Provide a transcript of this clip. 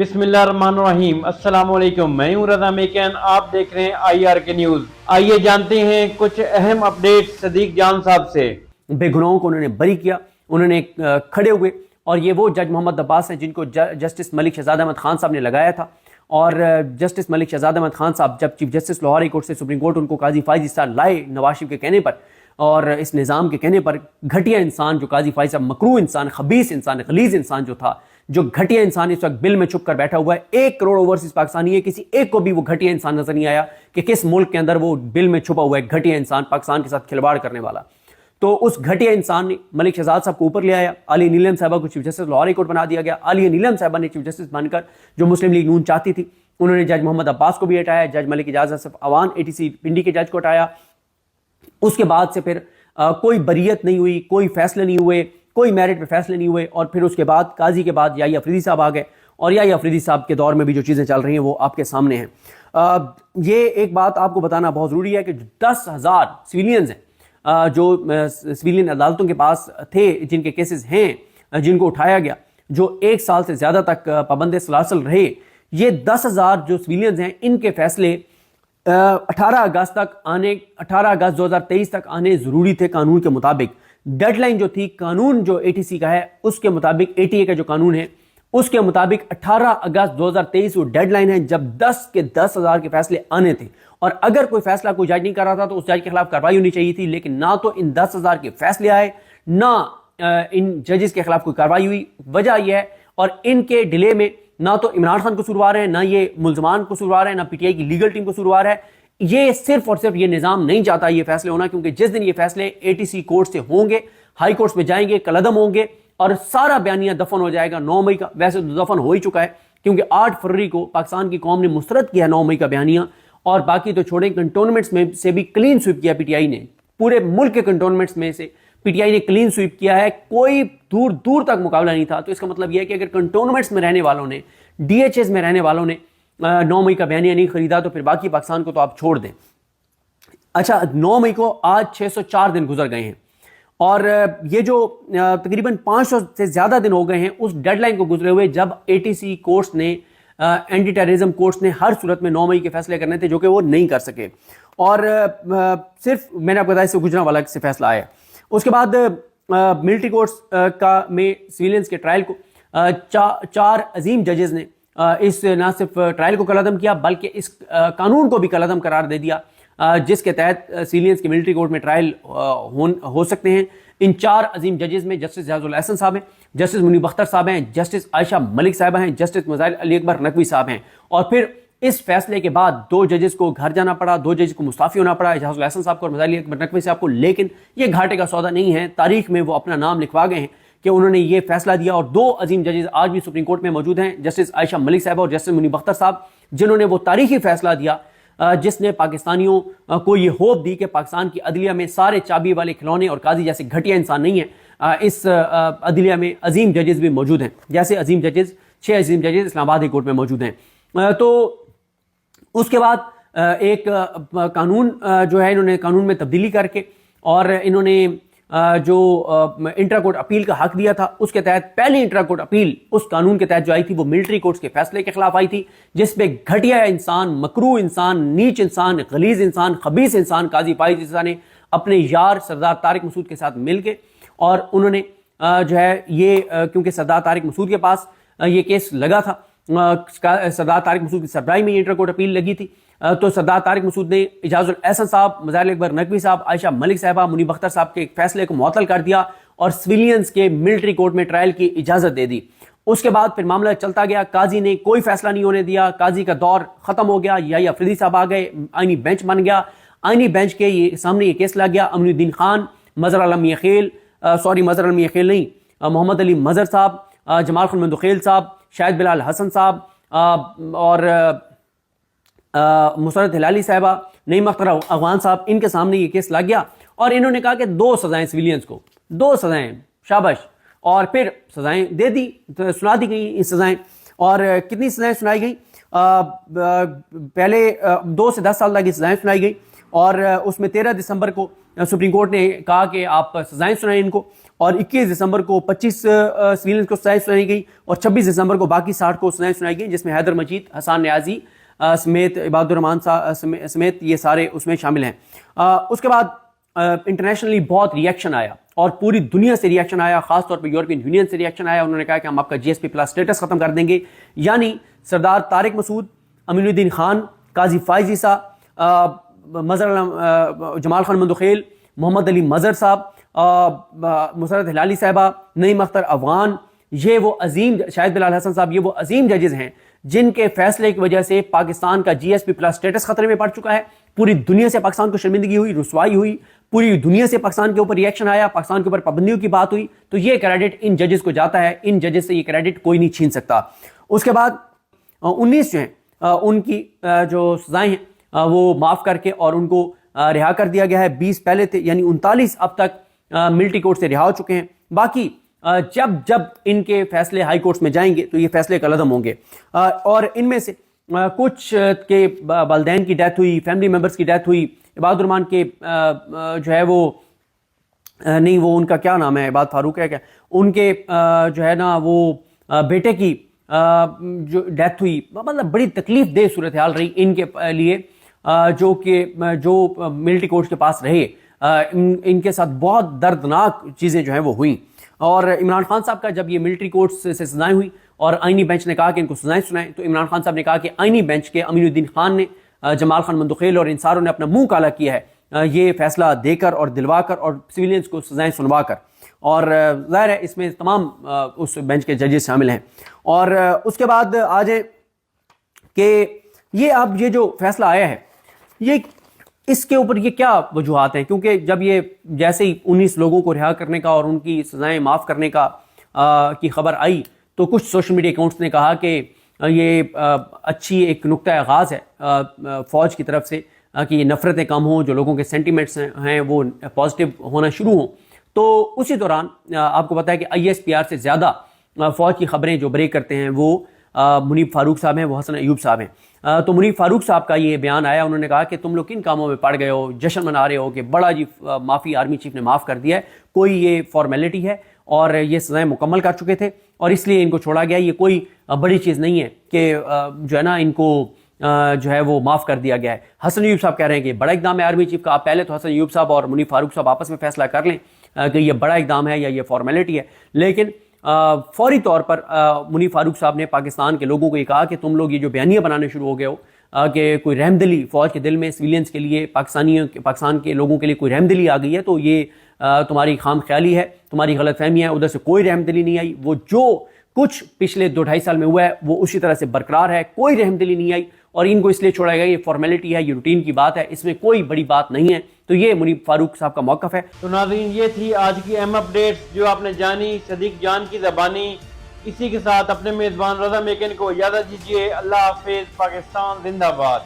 बिस्मिल्लाहिर्रहमानिर्रहीम। अस्सलाम वालेकुम। मैं हूं रज़ा मेकन, आप देख रहे हैं IR के न्यूज़। आइए जानते हैं कुछ अहम अपडेट सदीक जान साहब से। बेगुनाहों को उन्होंने बरी किया, उन्होंने खड़े हुए, और ये वो जज मोहम्मद अब्बास हैं जिनको जस्टिस मलिक शहजाद अहमद खान साहब ने लगाया था। और जस्टिस मलिक शहजाद अहमद खान साहब जब chief justice Lahore high court से सुप्रीम कोर्ट उनको काजी फाइज इस्तार लाए नवाज शरीफ के कहने पर और इस निज़ाम के कहने पर, घटिया इंसान जो काजी फाइज साहब, मकरू इंसान, खबीस इंसान, गलीज इंसान जो था, जो घटिया इंसान इस वक्त बिल में छुप कर बैठा हुआ है, 1 करोड़ ओवरसीज पाकिस्तानी है, किसी एक को भी वो घटिया इंसान नजर नहीं आया कि किस मुल्क के अंदर वो बिल में छुपा हुआ है घटिया इंसान, पाकिस्तान के साथ खिलवाड़ करने वाला। तो उस घटिया इंसान ने मलिक शहजाद साहब को ऊपर ले आया, आलिया नीलम साहबा को chief justice Lahore high court बना दिया गया। आलिया नीलम साहबा ने चीफ जस्टिस बनकर, जो मुस्लिम लीग नून चाहती थी, उन्होंने जज मोहम्मद अब्बास को भी हटाया, जज मलिक इजाज असफ अवान ATC पिंडी के जज को हटाया। उसके बाद से फिर कोई बरीयत नहीं हुई, कोई फैसले नहीं हुए, कोई मेरिट पे फैसले नहीं हुए। और फिर उसके बाद काजी के बाद याही अफरीदी साहब आ गए, और याही अफरीदी साहब के दौर में भी जो चीज़ें चल रही हैं वो आपके सामने हैं। ये एक बात आपको बताना बहुत ज़रूरी है कि 10,000 सिविलियंस हैं जो सिविलियन अदालतों के पास थे, जिनके केसेस हैं, जिनको उठाया गया, जो 1 साल से ज़्यादा तक पाबंद सलासल रहे। ये 10,000 जो सिविलियंस हैं, इनके फैसले 18 अगस्त 2023 तक आने ज़रूरी थे कानून के मुताबिक। डेडलाइन जो थी, कानून जो ATC का है उसके मुताबिक, ATA का जो कानून है उसके मुताबिक 18 अगस्त 2023 वो डेडलाइन है जब 10 के 10,000 के फैसले आने थे। और अगर कोई फैसला कोई जज नहीं कर रहा था तो उस जज के खिलाफ कार्रवाई होनी चाहिए थी, लेकिन ना तो इन 10,000 के फैसले आए, ना इन जजेस के खिलाफ कोई कार्रवाई हुई। वजह यह है, और इनके डिले में ना तो इमरान खान कसूरवार है, ना ये मुल्जमान कसूरवार है, ना PTI की लीगल टीम कसूरवार है। ये सिर्फ और सिर्फ ये निज़ाम नहीं चाहता ये फैसले होना, क्योंकि जिस दिन ये फैसले ATC कोर्ट से होंगे, हाई कोर्ट में जाएंगे, कलदम होंगे और सारा बयानिया दफन हो जाएगा 9 मई का। वैसे तो दफन हो ही चुका है, क्योंकि 8 फरवरी को पाकिस्तान की कौम ने मुस्तरद किया 9 मई का बयानिया। और बाकी तो छोड़े, कंटोनमेंट्स में से भी क्लीन स्वीप किया PTI ने, पूरे मुल्क के कंटोनमेंट्स में से PTI ने क्लीन स्वीप किया है, कोई दूर दूर तक मुकाबला नहीं था। तो इसका मतलब यह है कि अगर कंटोनमेंट्स में रहने वालों ने, DHS में रहने वालों ने 9 मई का बयानिया नहीं खरीदा, तो फिर बाकी पाकिस्तान को तो आप छोड़ दें। अच्छा, 9 मई को आज 604 दिन गुजर गए हैं, और ये जो तकरीबन 500 से ज़्यादा दिन हो गए हैं उस डेडलाइन को गुजरे हुए, जब ATC कोर्ट्स ने, एंटी टेररिज्म कोर्ट्स ने हर सूरत में 9 मई के फैसले करने थे, जो कि वो नहीं कर सके। और सिर्फ मैंने आपको बताया, इससे गुजरांवाला से फैसला आया। उसके बाद मिलिट्री कोर्ट्स का में सिविलियंस के ट्रायल को 4 अजीम जजेस ने इस ना सिर्फ ट्रायल को कलअदम किया, बल्कि इस कानून को भी कलअदम करार दे दिया, जिसके तहत सिविलियंस के मिलिट्री कोर्ट में ट्रायल हो सकते हैं। इन 4 अजीम जजेस में जस्टिस जहाजुल एहसन साहब हैं, जस्टिस मुनीब अख्तर साहब हैं, जस्टिस आयशा मलिक साहबा हैं, जस्टिस मुजाहिर अली अकबर नकवी साहब हैं। और फिर इस फैसले के बाद 2 जजेस को घर जाना पड़ा, 2 जजेस को मुस्ताफी होना पड़ा, जहाजुल एहसन साहब को और मुजाहिर अली अकबर नकवी साहब को। लेकिन ये घाटे का सौदा नहीं है, तारीख में वो अपना नाम लिखवा गए हैं कि उन्होंने ये फैसला दिया। और 2 अजीम जजेस आज भी सुप्रीम कोर्ट में मौजूद हैं, जस्टिस आयशा मलिक साहब और जस्टिस मुनीब अख्तर साहब, जिन्होंने वो तारीखी फैसला दिया जिसने पाकिस्तानियों को ये होप दी कि पाकिस्तान की अदलिया में सारे चाबी वाले खिलौने और काजी जैसे घटिया इंसान नहीं है। इस अदलिया में अजीम जजेस भी मौजूद हैं, जैसे अजीम जजेस 6 अजीम जजेस इस्लामाबाद हाई कोर्ट में मौजूद हैं। तो उसके बाद एक कानून जो है, इन्होंने कानून में तब्दीली करके, और इन्होंने जो इंट्रा कोर्ट अपील का हक दिया था, उसके तहत पहली इंट्रा कोर्ट अपील उस कानून के तहत जो आई थी वो मिलिट्री कोर्ट्स के फैसले के खिलाफ आई थी, जिसपे घटिया इंसान, मकरू इंसान, नीच इंसान, गलीज इंसान, खबीस इंसान काजी फाइज ने अपने यार सरदार तारिक मसूद के साथ मिलके, और उन्होंने जो है ये क्योंकि सरदार तारिक मसूद के पास ये केस लगा था, सरदार तारिक मसूद की सरबराही में इंटर कोर्ट अपील लगी थी, तो सरदार तारिक मसूद ने इजाजुल एहसन साहब, मुजाहिर अली अकबर नकवी साहब, आयशा मलिक साहबा, मुनीब अख्तर साहब के फैसले को मुअत्तल कर दिया और सिविलियंस के मिलिट्री कोर्ट में ट्रायल की इजाजत दे दी। उसके बाद फिर मामला चलता गया, काजी ने कोई फैसला नहीं होने दिया, काजी का दौर खत्म हो गया, याही अफरीदी साहब आ गए, आईनी बेंच बन गया। आईनी बेंच के सामने ये केस लग गया, अमीनुद्दीन खान, मजहर आलम मियां खेल, मजहर आलम मियां खेल नहीं, मोहम्मद अली मजहर साहब, जमाल खान मंदुखेल साहब, शाहिद बिलाल हसन साहब, और मुसरत हिलाली साहबा, नईम अख्तर अफगान साहब, इनके सामने ये केस लग गया। और इन्होंने कहा कि 2 सजाएं सिविलियंस को, 2 सजाएं, शाबाश। और फिर सजाएं दे दी, तो सुना दी गई ये सजाएं। और कितनी सजाएं सुनाई गई? पहले 2 से 10 साल तक की सजाएं सुनाई गई। اور اس میں 13 دسمبر کو سپریم کورٹ نے کہا کہ آپ سزائیں سنائیں ان کو، اور 21 دسمبر کو 25 سویلینس کو سزائیں سنائی گئی، اور 26 دسمبر کو باقی 60 کو سزائیں سنائی گئی، جس میں حیدر مجید، حسان نیازی سمیت، عباد الرحمان سمیت یہ سارے اس میں شامل ہیں۔ اس کے بعد انٹرنیشنلی بہت ریئیکشن آیا، اور پوری دنیا سے ریئیکشن آیا، خاص طور پہ یورپین یونین سے ریئیکشن آیا۔ انہوں نے کہا کہ ہم آپ کا GSP+ سٹیٹس ختم کر دیں گے، یعنی سردار طارق مسعود، امین الدین خان، قاضی فائز عیسیٰ، جمال خان مندوخیل، محمد علی مظہر صاحب، مسرت ہلالی صاحبہ، نعیم اختر افغان، یہ وہ عظیم، شاہد بلال حسن صاحب، یہ وہ عظیم ججز ہیں جن کے فیصلے کی وجہ سے پاکستان کا GSP+ سٹیٹس خطرے میں پڑ چکا ہے۔ پوری دنیا سے پاکستان کو شرمندگی ہوئی، رسوائی ہوئی، پوری دنیا سے پاکستان کے اوپر ریئیکشن آیا، پاکستان کے اوپر پابندیوں کی بات ہوئی، تو یہ کریڈٹ ان ججز کو جاتا ہے، ان ججز سے یہ کریڈٹ کوئی نہیں چھین سکتا۔ اس کے بعد 19 جو ہیں ان کی جو سزائیں ہیں وہ معاف کر کے اور ان کو رہا کر دیا گیا ہے۔ 20 پہلے تھے، یعنی 39 اب تک ملٹری کورٹ سے رہا ہو چکے ہیں۔ باقی جب ان کے فیصلے ہائی کورٹس میں جائیں گے تو یہ فیصلے کالعدم ہوں گے، اور ان میں سے کچھ کے والدین کی ڈیتھ ہوئی، فیملی ممبرز کی ڈیتھ ہوئی۔ عباد الرحمان کے جو ہے وہ نہیں، وہ ان کا کیا نام ہے، عباد فاروق ہے کیا، ان کے جو ہے نا وہ بیٹے کی جو ڈیتھ ہوئی، مطلب بڑی تکلیف دہ صورتحال رہی ان کے لیے، جو ملٹری کورٹس کے پاس رہے، ان کے ساتھ بہت دردناک چیزیں جو ہیں وہ ہوئیں۔ اور عمران خان صاحب کا جب یہ ملٹری کورٹس سے سزائیں ہوئی اور آئینی بینچ نے کہا کہ ان کو سزائیں سنائیں، تو عمران خان صاحب نے کہا کہ آئینی بینچ کے امین الدین خان نے، جمال خان مندوخیل اور ان ساروں نے اپنا منہ کالا کیا ہے یہ فیصلہ دے کر اور دلوا کر اور سویلینز کو سزائیں سنوا کر، اور ظاہر ہے اس میں تمام اس بینچ کے ججز شامل ہیں۔ اور اس کے بعد آ جائیں کہ یہ جو فیصلہ آیا ہے، یہ اس کے اوپر یہ کیا وجوہات ہیں، کیونکہ جب یہ جیسے ہی 19 لوگوں کو رہا کرنے کا اور ان کی سزائیں معاف کرنے کا کی خبر آئی، تو کچھ سوشل میڈیا اکاؤنٹس نے کہا کہ یہ اچھی ایک نقطہ آغاز ہے فوج کی طرف سے کہ یہ نفرتیں کم ہوں، جو لوگوں کے سینٹیمنٹس ہیں وہ پازیٹیو ہونا شروع ہوں۔ تو اسی دوران آپ کو پتہ ہے کہ ISPR سے زیادہ فوج کی خبریں جو بریک کرتے ہیں وہ منیب فاروق صاحب ہیں، وہ حسن ایوب صاحب ہیں۔ تو منیب فاروق صاحب کا یہ بیان آیا، انہوں نے کہا کہ تم لوگ کن کاموں میں پڑ گئے ہو، جشن منا رہے ہو کہ بڑا جی معافی آرمی چیف نے معاف کر دیا ہے، کوئی یہ فارمیلٹی ہے اور یہ سزائیں مکمل کر چکے تھے اور اس لیے ان کو چھوڑا گیا، یہ کوئی بڑی چیز نہیں ہے کہ جو ہے نا ان کو جو ہے وہ معاف کر دیا گیا ہے۔ حسن ایوب صاحب کہہ رہے ہیں کہ بڑا اقدام ہے آرمی چیف کا، آپ پہلے تو حسن ایوب صاحب اور منیب فاروق صاحب آپس میں فیصلہ کر لیں کہ یہ بڑا اقدام ہے یا یہ فارمیلٹی ہے، لیکن فوری طور پر منیب فاروق صاحب نے پاکستان کے لوگوں کو یہ کہا کہ تم لوگ یہ جو بیانیہ بنانے شروع ہو گئے ہو کہ کوئی رحم دلی فوج کے دل میں سویلینز کے لیے، پاکستان کے لوگوں کے لیے کوئی رحم دلی آ گئی ہے، تو یہ تمہاری خام خیالی ہے، تمہاری غلط فہمی ہے، ادھر سے کوئی رحم دلی نہیں آئی، وہ جو کچھ پچھلے 2-2.5 سال میں ہوا ہے وہ اسی طرح سے برقرار ہے، کوئی رحم دلی نہیں آئی اور ان کو اس لیے چھوڑا گیا، یہ فارمیلٹی ہے، یہ روٹین کی بات ہے، اس میں کوئی بڑی بات نہیں ہے۔ تو یہ منیب فاروق صاحب کا موقف ہے۔ تو ناظرین، یہ تھی آج کی اہم اپڈیٹس جو آپ نے جانی صدیق جان کی زبانی۔ اسی کے ساتھ اپنے میزبان رضا میکن کو اجازت دیجیے۔ اللہ حافظ۔ پاکستان زندہ باد۔